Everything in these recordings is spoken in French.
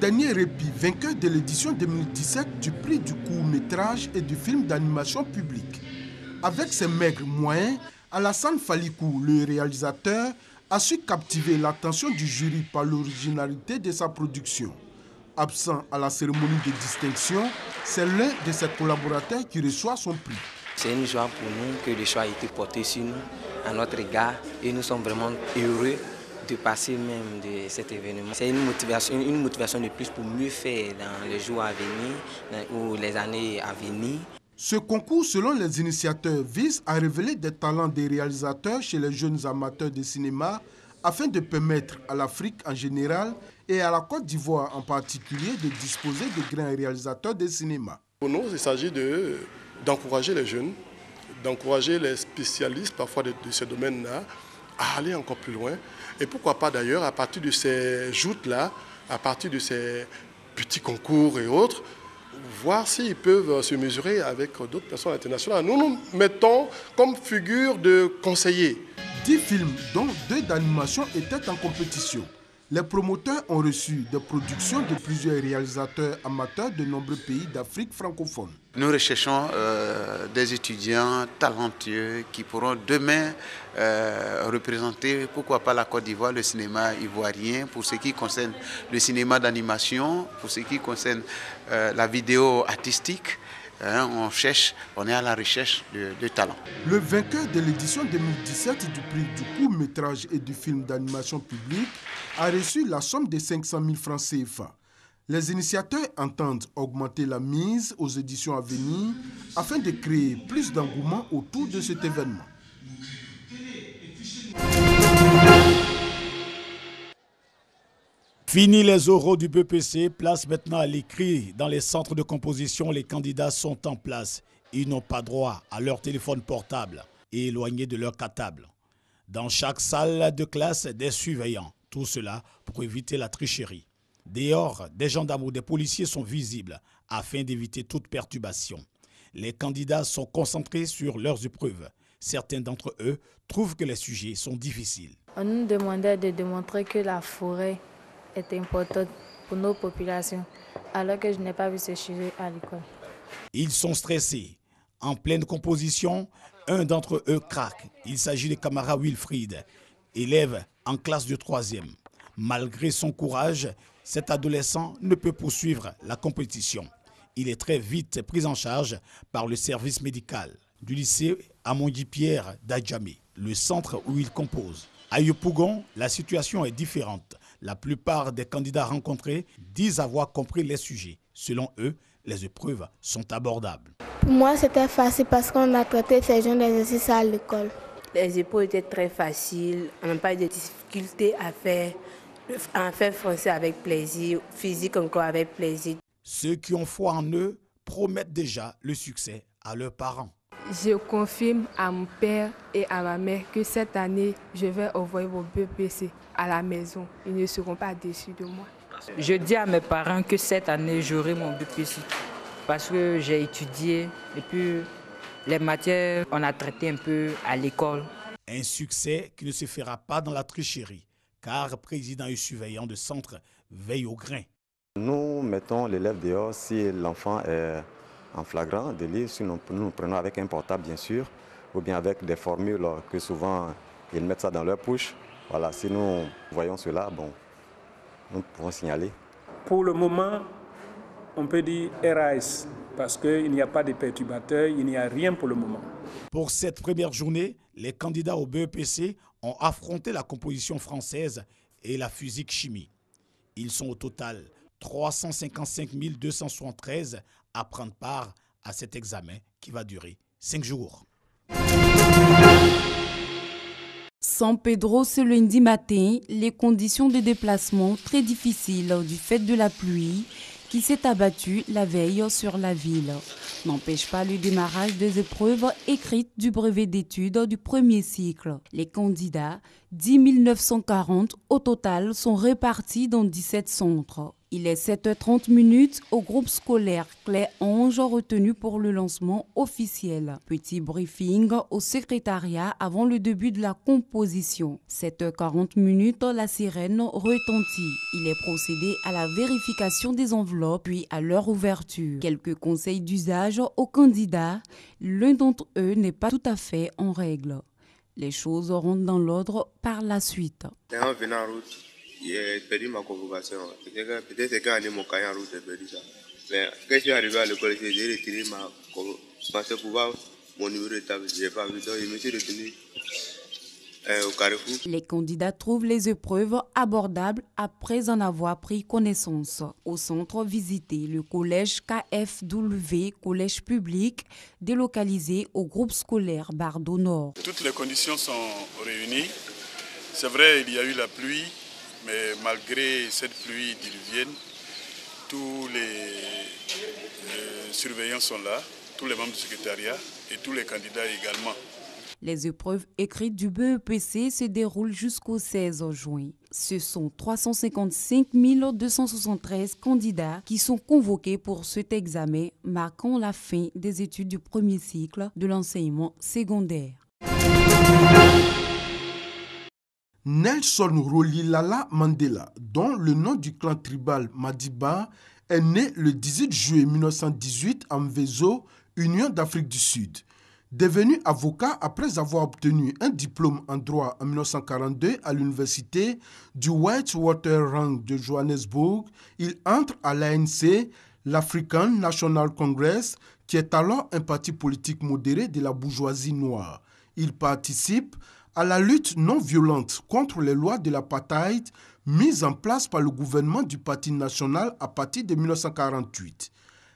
dernier répit, vainqueur de l'édition 2017 du prix du court-métrage et du film d'animation public. Avec ses maigres moyens, Alassane Falikou, le réalisateur, a su captiver l'attention du jury par l'originalité de sa production. Absent à la cérémonie de distinction, c'est l'un de ses collaborateurs qui reçoit son prix. C'est une joie pour nous que le choix a été porté sur nous, à notre égard, et nous sommes vraiment heureux de passer même de cet événement. C'est une motivation de plus pour mieux faire dans les jours à venir ou les années à venir. Ce concours, selon les initiateurs, vise à révéler des talents des réalisateurs chez les jeunes amateurs de cinéma afin de permettre à l'Afrique en général et à la Côte d'Ivoire en particulier de disposer de grands réalisateurs de cinéma. Pour nous, il s'agit d'encourager les jeunes, d'encourager les spécialistes parfois de ces domaines-là à aller encore plus loin. Et pourquoi pas d'ailleurs, à partir de ces joutes-là, à partir de ces petits concours et autres, voir s'ils peuvent se mesurer avec d'autres personnes internationales. Nous nous mettons comme figure de conseillers. 10 films, dont 2 d'animation, étaient en compétition. Les promoteurs ont reçu des productions de plusieurs réalisateurs amateurs de nombreux pays d'Afrique francophone. Nous recherchons des étudiants talentueux qui pourront demain représenter, pourquoi pas la Côte d'Ivoire, le cinéma ivoirien, pour ce qui concerne le cinéma d'animation, pour ce qui concerne la vidéo artistique. On est à la recherche de talents. Le vainqueur de l'édition 2017 du prix du court-métrage et du film d'animation public a reçu la somme de 500 000 francs CFA. Les initiateurs entendent augmenter la mise aux éditions à venir afin de créer plus d'engouement autour de cet événement. Fini les oraux du BPC, place maintenant à l'écrit. Dans les centres de composition, les candidats sont en place. Ils n'ont pas droit à leur téléphone portable et éloignés de leur cartable. Dans chaque salle de classe, des surveillants. Tout cela pour éviter la tricherie. Dehors, des gendarmes ou des policiers sont visibles afin d'éviter toute perturbation. Les candidats sont concentrés sur leurs épreuves. Certains d'entre eux trouvent que les sujets sont difficiles. On nous demandait de démontrer que la forêt est importante pour nos populations, alors que je n'ai pas vu ce sujet à l'école. Ils sont stressés. En pleine composition, un d'entre eux craque. Il s'agit de camarade Wilfried, élève en classe de 3e. Malgré son courage, cet adolescent ne peut poursuivre la compétition. Il est très vite pris en charge par le service médical du lycée Amondi-Pierre d'Adjamé, le centre où il compose. À Yopougon, la situation est différente. La plupart des candidats rencontrés disent avoir compris les sujets. Selon eux, les épreuves sont abordables. Pour moi, c'était facile parce qu'on a traité ces genres d'exercices à l'école. Les épreuves étaient très faciles, on n'a pas eu de difficultés à faire. En fait français avec plaisir, physique encore avec plaisir. Ceux qui ont foi en eux promettent déjà le succès à leurs parents. Je confirme à mon père et à ma mère que cette année, je vais envoyer mon BPC à la maison. Ils ne seront pas déçus de moi. Je dis à mes parents que cette année, j'aurai mon BPC parce que j'ai étudié et puis les matières, on a traité un peu à l'école. Un succès qui ne se fera pas dans la tricherie, car président et surveillant de centre veille au grain. Nous mettons l'élève dehors si l'enfant est en flagrant délit, sinon nous prenons avec un portable bien sûr, ou bien avec des formules que souvent ils mettent ça dans leur poche. Voilà, si nous voyons cela, bon, nous pouvons signaler. Pour le moment, on peut dire RAS, parce qu'il n'y a pas de perturbateurs, il n'y a rien pour le moment. Pour cette première journée, les candidats au BEPC ont affronté la composition française et la physique-chimie. Ils sont au total 355 273 à prendre part à cet examen qui va durer 5 jours. San Pedro, ce lundi matin, les conditions de déplacement très difficiles du fait de la pluie qui s'est abattue la veille sur la ville n'empêche pas le démarrage des épreuves écrites du brevet d'études du premier cycle. Les candidats, 10 940 au total, sont répartis dans 17 centres. Il est 7h30 au groupe scolaire Clé-Ange retenu pour le lancement officiel. Petit briefing au secrétariat avant le début de la composition. 7h40, la sirène retentit. Il est procédé à la vérification des enveloppes puis à leur ouverture. Quelques conseils d'usage aux candidats. L'un d'entre eux n'est pas tout à fait en règle. Les choses rentrent dans l'ordre par la suite. J'ai perdu ma convocation. Peut-être c'est quand j'ai mon cahier en route, j'ai perdu ça. Mais quand je suis arrivé à l'école, j'ai retiré ma convocation pour voir mon numéro de table. Je n'ai pas vu, donc je me suis retenu au Carrefour. Les candidats trouvent les épreuves abordables après en avoir pris connaissance. Au centre visité, le collège KFW, collège public, délocalisé au groupe scolaire Bardo Nord. Toutes les conditions sont réunies. C'est vrai, il y a eu la pluie. Mais malgré cette pluie diluvienne, tous les surveillants sont là, tous les membres du secrétariat et tous les candidats également. Les épreuves écrites du BEPC se déroulent jusqu'au 16 juin. Ce sont 355 273 candidats qui sont convoqués pour cet examen, marquant la fin des études du premier cycle de l'enseignement secondaire. Nelson Rolihlahla Mandela, dont le nom du clan tribal Madiba, est né le 18 juillet 1918 à Mvezo, Union d'Afrique du Sud. Devenu avocat après avoir obtenu un diplôme en droit en 1942 à l'université du Witwatersrand de Johannesburg, il entre à l'ANC, l'African National Congress, qui est alors un parti politique modéré de la bourgeoisie noire. Il participe à la lutte non violente contre les lois de l'apartheid mises en place par le gouvernement du Parti national à partir de 1948.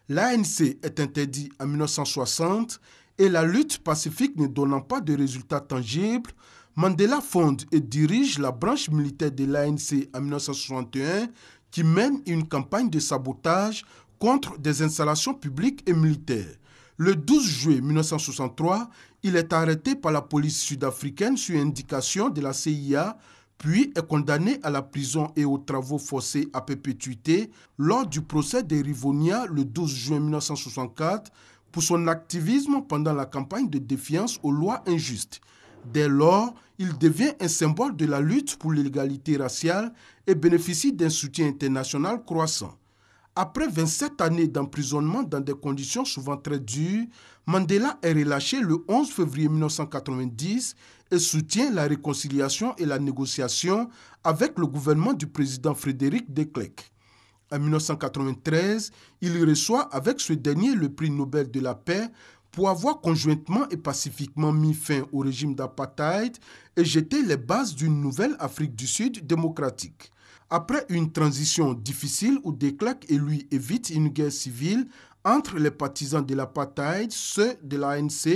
L'ANC est interdit en 1960 et la lutte pacifique ne donnant pas de résultats tangibles, Mandela fonde et dirige la branche militaire de l'ANC en 1961 qui mène une campagne de sabotage contre des installations publiques et militaires. Le 12 juillet 1963, il est arrêté par la police sud-africaine sur indication de la CIA, puis est condamné à la prison et aux travaux forcés à perpétuité lors du procès de Rivonia le 12 juin 1964 pour son activisme pendant la campagne de défiance aux lois injustes. Dès lors, il devient un symbole de la lutte pour l'égalité raciale et bénéficie d'un soutien international croissant. Après 27 années d'emprisonnement dans des conditions souvent très dures, Mandela est relâché le 11 février 1990 et soutient la réconciliation et la négociation avec le gouvernement du président Frédéric de Klerk. En 1993, il reçoit avec ce dernier le prix Nobel de la paix pour avoir conjointement et pacifiquement mis fin au régime d'apartheid et jeté les bases d'une nouvelle Afrique du Sud démocratique. Après une transition difficile où de Klerk et lui évitent une guerre civile entre les partisans de l'apartheid, ceux de l'ANC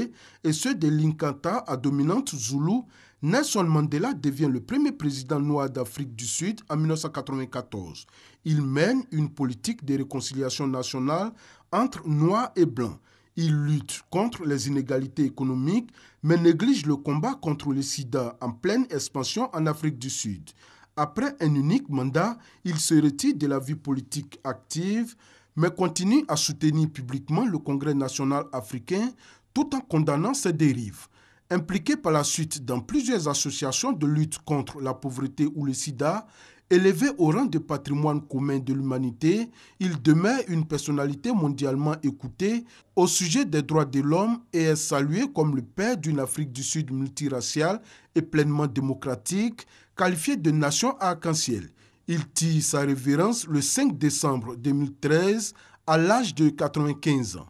et ceux de l'Inkatha à dominante Zoulou, Nelson Mandela devient le premier président noir d'Afrique du Sud en 1994. Il mène une politique de réconciliation nationale entre noirs et blancs. Il lutte contre les inégalités économiques, mais néglige le combat contre le sida en pleine expansion en Afrique du Sud. Après un unique mandat, il se retire de la vie politique active, mais continue à soutenir publiquement le Congrès national africain tout en condamnant ses dérives. Impliqué par la suite dans plusieurs associations de lutte contre la pauvreté ou le sida, élevé au rang de patrimoine commun de l'humanité, il demeure une personnalité mondialement écoutée au sujet des droits de l'homme et est salué comme le père d'une Afrique du Sud multiraciale et pleinement démocratique, qualifié de nation arc-en-ciel. Il tire sa révérence le 5 décembre 2013 à l'âge de 95 ans.